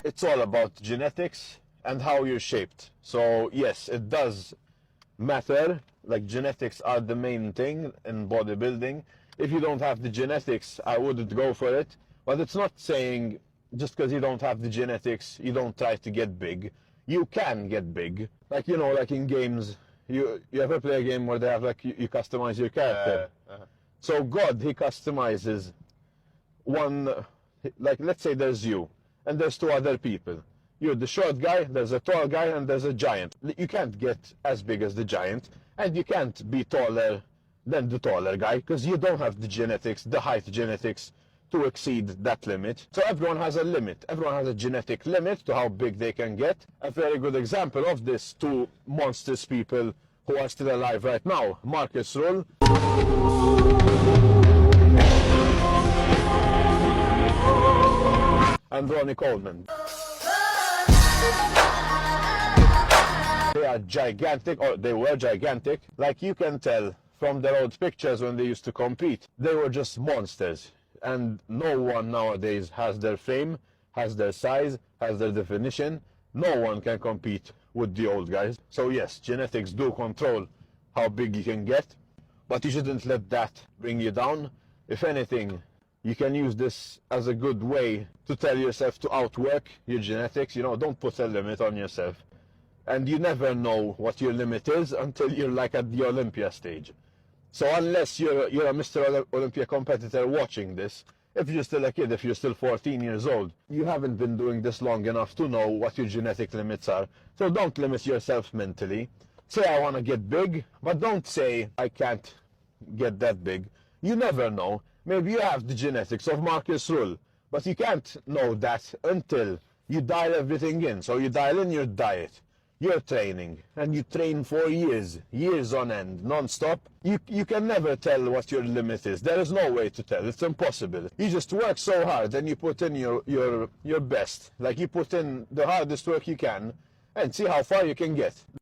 It's all about genetics and how you're shaped. So yes, it does matter. Like, genetics are the main thing in bodybuilding. If you don't have the genetics, I wouldn't go for it. But it's not saying just because you don't have the genetics, you don't try to get big. You can get big. Like, you know, like in games, you ever play a game where they have, like, you customize your character? So God, he customizes one, like, let's say there's you, and there's two other people. You're the short guy, there's a tall guy, and there's a giant. You can't get as big as the giant, and you can't be taller than the taller guy, because you don't have the genetics, the height genetics, to exceed that limit. So everyone has a limit. Everyone has a genetic limit to how big they can get. A very good example of this, two monstrous people who are still alive right now. Marcus Rull and Ronnie Coleman. They are gigantic, or they were gigantic. Like, you can tell from their old pictures when they used to compete, they were just monsters. And no one nowadays has their frame, has their size, has their definition. No one can compete with the old guys. So yes, genetics do control how big you can get, but you shouldn't let that bring you down. If anything, you can use this as a good way to tell yourself to outwork your genetics. You know, don't put a limit on yourself. And you never know what your limit is until you're like at the Olympia stage. So unless you're a Mr. Olympia competitor watching this, if you're still a kid, if you're still 14 years old, you haven't been doing this long enough to know what your genetic limits are. So don't limit yourself mentally. Say, I want to get big, but don't say, I can't get that big. You never know. Maybe you have the genetics of Marcus Rull, but you can't know that until you dial everything in. So you dial in your diet, your training, and you train for years on end, non-stop. You can never tell what your limit is. There is no way to tell. It's impossible. You just work so hard and you put in your best. Like, you put in the hardest work you can and see how far you can get.